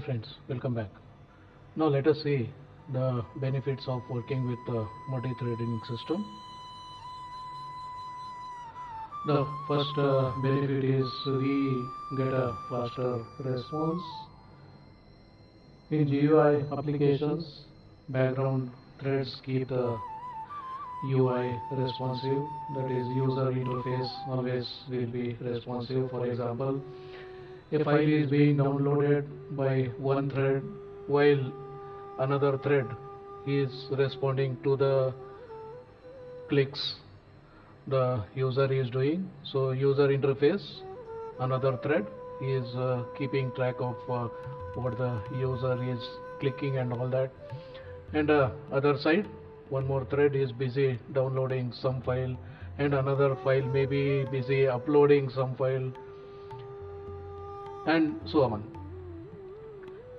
Hi friends, welcome back. Now let us see the benefits of working with the multi-threading system. The first benefit is we get a faster response. In GUI applications, background threads keep the UI responsive, that is user interface always will be responsive. For example, a file is being downloaded by one thread while another thread is responding to the clicks the user is doing. So user interface, another thread is keeping track of what the user is clicking and all that, and other side one more thread is busy downloading some file and another file may be busy uploading some file and so on.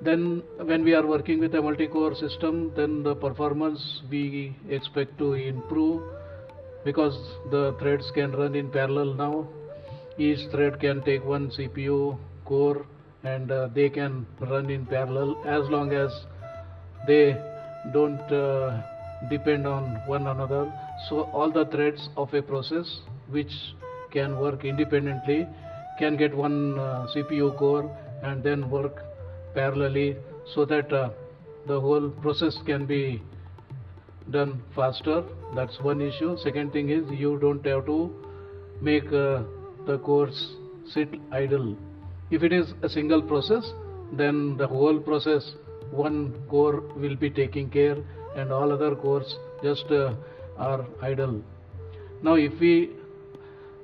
Then when we are working with a multi-core system, then the performance we expect to improve because the threads can run in parallel now. Each thread can take one CPU core and they can run in parallel as long as they don't depend on one another. So all the threads of a process which can work independently can get one CPU core and then work parallelly, so that the whole process can be done faster. That's one issue. Second thing is you don't have to make the cores sit idle. If it is a single process, then the whole process one core will be taking care and all other cores just are idle. Now if we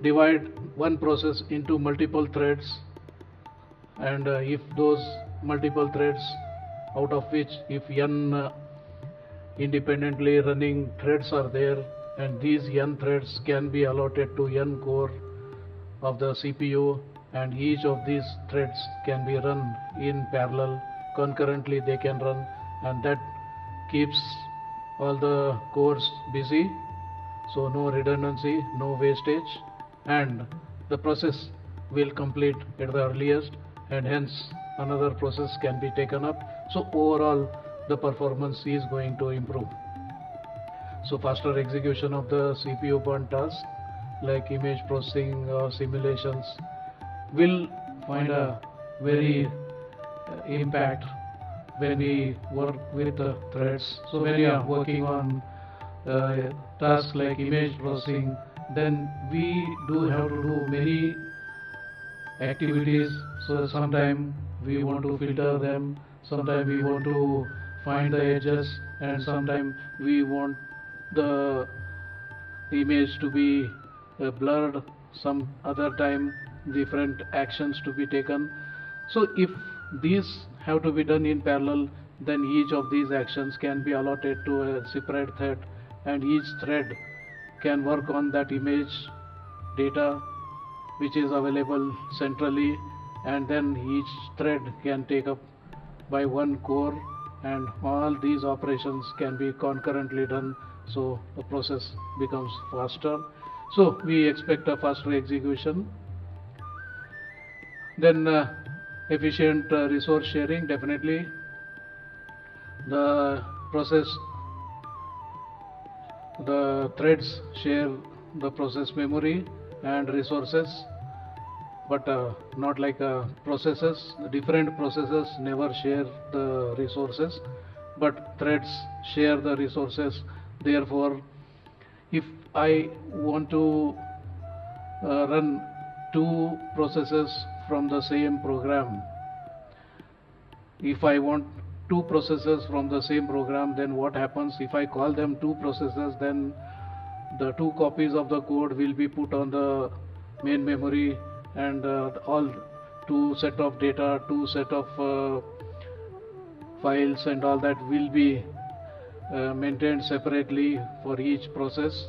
divide one process into multiple threads, and if those multiple threads, out of which if n independently running threads are there, and these n threads can be allotted to n core of the CPU, and each of these threads can be run in parallel concurrently, they can run, and that keeps all the cores busy, so no redundancy, no wastage, and the process will complete at the earliest, and hence another process can be taken up. So overall the performance is going to improve. So faster execution of the CPU burn tasks like image processing or simulations will find a very impact when we work with the threads. So when you are working on tasks like image processing, then we do have to do many activities. So sometimes we want to filter them, sometimes we want to find the edges, and sometimes we want the image to be blurred, some other time different actions to be taken. So if these have to be done in parallel, then each of these actions can be allotted to a separate thread, and each thread can work on that image data which is available centrally, and then each thread can take up by one core, and all these operations can be concurrently done, so the process becomes faster. So we expect a faster execution. Then efficient resource sharing, definitely the process, the threads share the process memory and resources, but not like processes. Different processes never share the resources, but threads share the resources. Therefore, if I want to run two processes from the same program, if I want two processes from the same program, then what happens? If I call them two processes, then the two copies of the code will be put on the main memory, and all two set of data, two set of files and all that will be maintained separately for each process.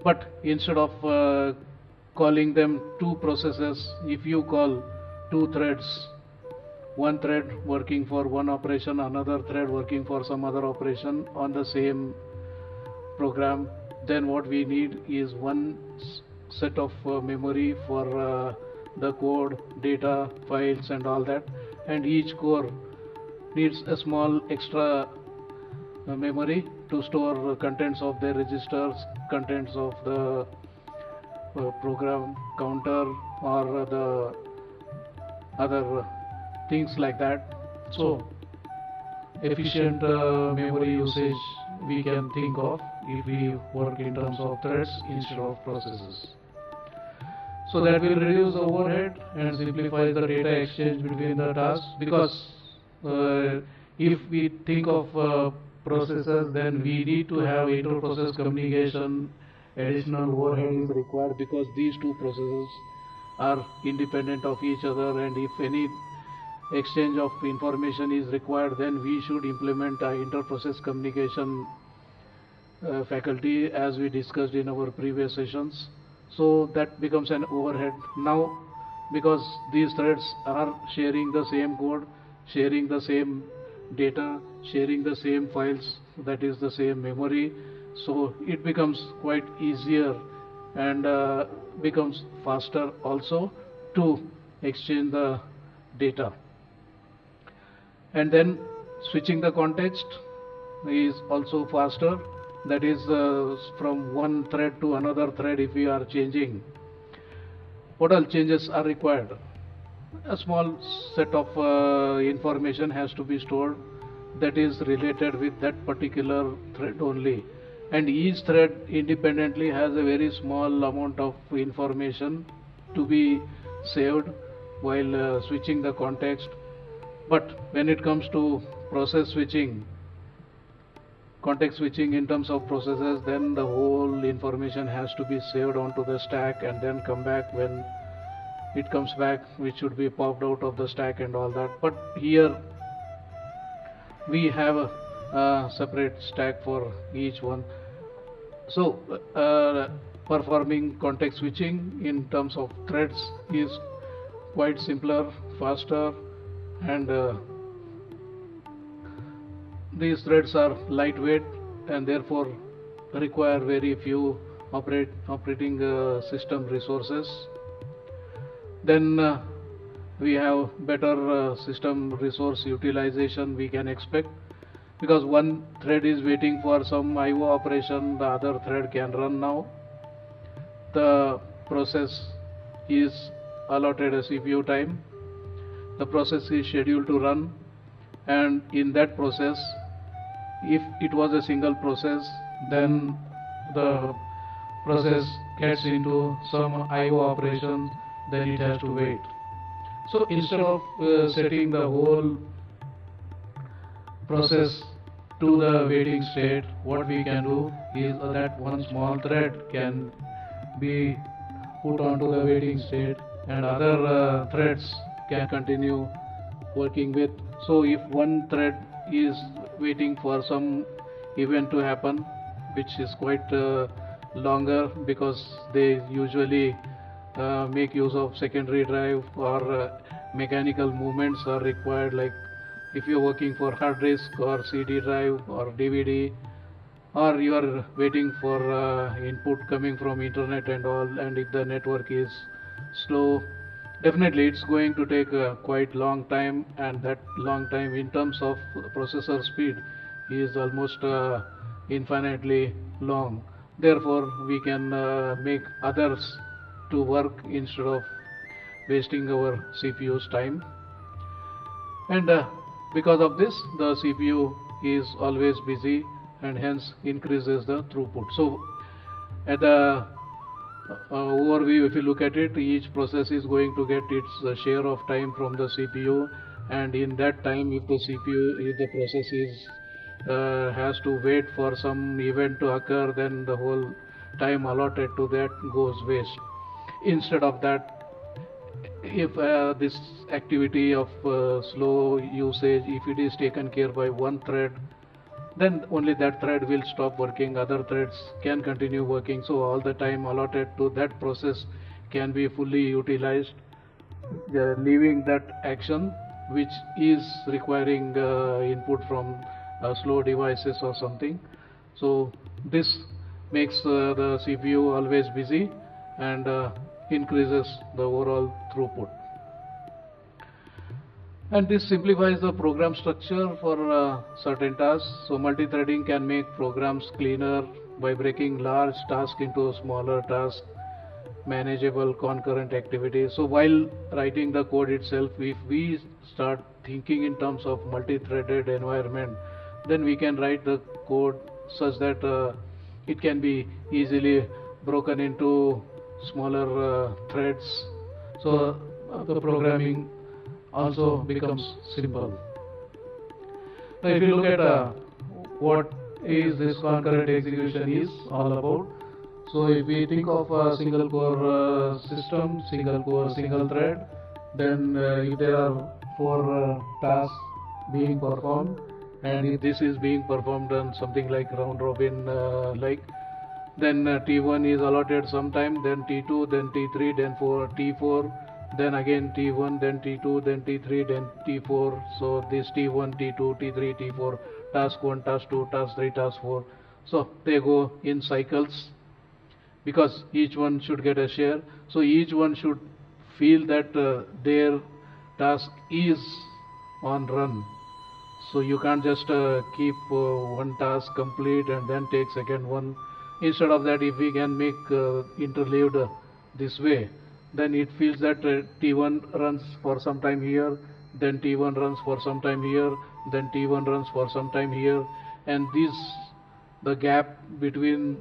But instead of calling them two processes, if you call two threads, one thread working for one operation, another thread working for some other operation on the same program, then what we need is one set of memory for the code, data, files and all that, and each core needs a small extra memory to store contents of their registers, contents of the program counter, or the other things like that. So efficient memory usage we can think of if we work in terms of threads instead of processes. So that will reduce the overhead and simplify the data exchange between the tasks, because if we think of processes, then we need to have inter-process communication. Additional overhead is required because these two processes are independent of each other, and if any exchange of information is required, then we should implement inter-process communication faculty, as we discussed in our previous sessions. So that becomes an overhead now, because these threads are sharing the same code, sharing the same data, sharing the same files, that is the same memory. So it becomes quite easier and becomes faster also to exchange the data. And then switching the context is also faster, that is from one thread to another thread. If we are changing, what all changes are required? A small set of information has to be stored that is related with that particular thread only, and each thread independently has a very small amount of information to be saved while switching the context. But when it comes to process switching, context switching in terms of processes, then the whole information has to be saved onto the stack and then come back when it comes back, which should be popped out of the stack and all that. But here we have a separate stack for each one. So performing context switching in terms of threads is quite simpler, faster, and these threads are lightweight and therefore require very few operating system resources. Then we have better system resource utilization we can expect, because one thread is waiting for some IO operation, the other thread can run now. The process is allotted a CPU time, the process is scheduled to run, and in that process, if it was a single process, then the process gets into some IO operation, then it has to wait. So instead of setting the whole process to the waiting state, what we can do is that one small thread can be put onto the waiting state and other threads can continue working with. So if one thread is waiting for some event to happen, which is quite longer, because they usually make use of secondary drive, or mechanical movements are required, like if you're working for hard disk or CD drive or DVD, or you are waiting for input coming from internet and all, and if the network is slow, definitely it's going to take quite long time, and that long time in terms of processor speed is almost infinitely long. Therefore we can make others to work instead of wasting our CPU's time, and because of this the CPU is always busy and hence increases the throughput. So at the overview, if you look at it, each process is going to get its share of time from the CPU, and in that time, if the process is has to wait for some event to occur, then the whole time allotted to that goes waste. Instead of that, if this activity of slow usage, if it is taken care by one thread, then only that thread will stop working, other threads can continue working, so all the time allotted to that process can be fully utilized, leaving that action which is requiring input from slow devices or something. So this makes the CPU always busy and increases the overall throughput. And this simplifies the program structure for certain tasks. So multi-threading can make programs cleaner by breaking large tasks into smaller tasks, manageable concurrent activities. So while writing the code itself, if we start thinking in terms of multi-threaded environment, then we can write the code such that it can be easily broken into smaller threads. So the programming also becomes simple. Now if you look at what is this concurrent execution is all about, so if we think of a single core system, single core, single thread, then if there are four tasks being performed, and if this is being performed on something like round robin like, then T1 is allotted some time, then T2, then T3, then T4, then again T1, then T2, then T3, then T4. So this T1, T2, T3, T4, task 1, task 2, task 3, task 4. So they go in cycles because each one should get a share. So each one should feel that their task is on run. So you can't just keep one task complete and then take second one. Instead of that, if we can make interleaved this way, then it feels that T1 runs for some time here, then T1 runs for some time here, then T1 runs for some time here, and the gap between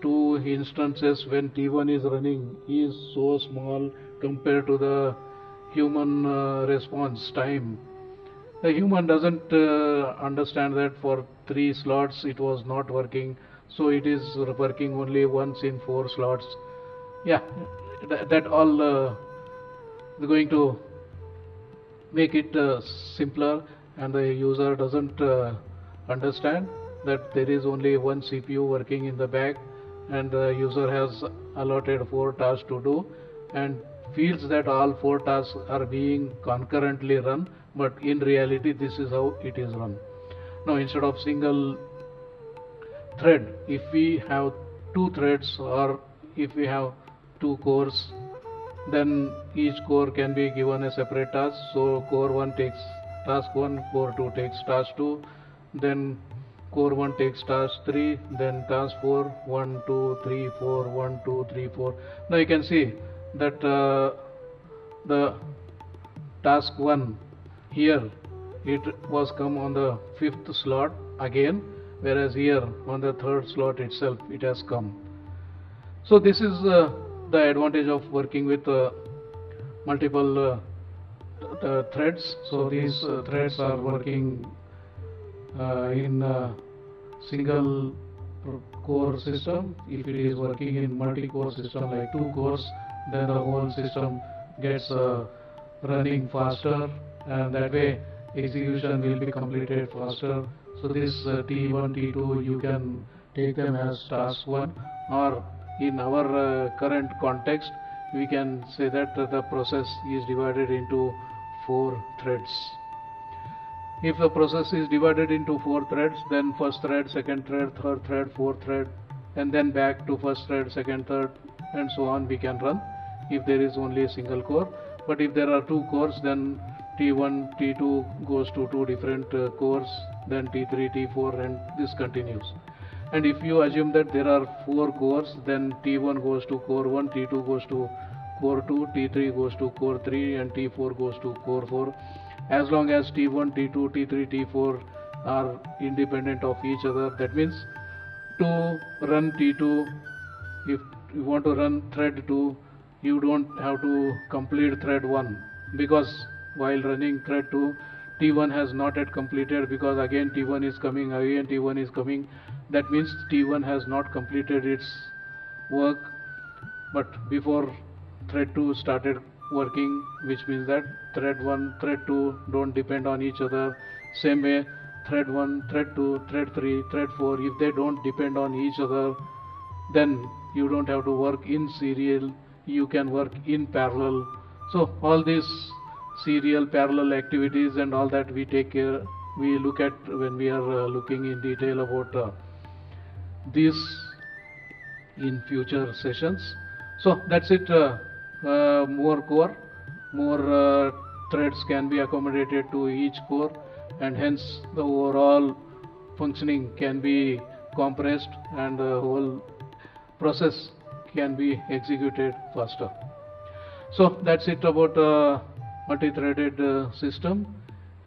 two instances when T1 is running is so small compared to the human response time. The human doesn't understand that for 3 slots it was not working, so it is working only once in 4 slots. Yeah, that all is going to make it simpler, and the user doesn't understand that there is only one CPU working in the back, and the user has allotted 4 tasks to do, and feels that all 4 tasks are being concurrently run, but in reality this is how it is run. Now instead of single thread, if we have 2 threads, or if we have 2 cores, then each core can be given a separate task. So core 1 takes task 1, core 2 takes task 2, then core 1 takes task 3, then task 4, 1, 2, 3, 4, 1, 2, 3, 4. Now you can see that the task 1 here, it was come on the 5th slot again, whereas here on the 3rd slot itself it has come. So this is the advantage of working with multiple threads. So these threads are working in single core system. If it is working in multi-core system like 2 cores, then the whole system gets running faster, and that way execution will be completed faster. So this T1, T2, you can take them as task 1, or in our current context we can say that the process is divided into 4 threads. If the process is divided into 4 threads, then first thread, second thread, third thread, fourth thread, and then back to first thread, second, third, and so on we can run if there is only a single core. But if there are 2 cores, then T1, T2 goes to 2 different cores, then T3, T4, and this continues. And if you assume that there are 4 cores, then T1 goes to core 1, T2 goes to core 2, T3 goes to core 3, and T4 goes to core 4. As long as T1, T2, T3, T4 are independent of each other, that means to run T2, if you want to run thread 2, you don't have to complete thread 1, because while running thread 2, T1 has not yet completed, because again T1 is coming, again T1 is coming. That means T1 has not completed its work, but before thread 2 started working, which means that thread 1, thread 2 don't depend on each other. Same way, thread 1, thread 2, thread 3, thread 4, if they don't depend on each other, then you don't have to work in serial, you can work in parallel. So all these serial parallel activities and all that we take care, we look at when we are looking in detail about these in future sessions. So that's it. More core, more threads can be accommodated to each core, and hence the overall functioning can be compressed and the whole process can be executed faster. So that's it about multi-threaded system.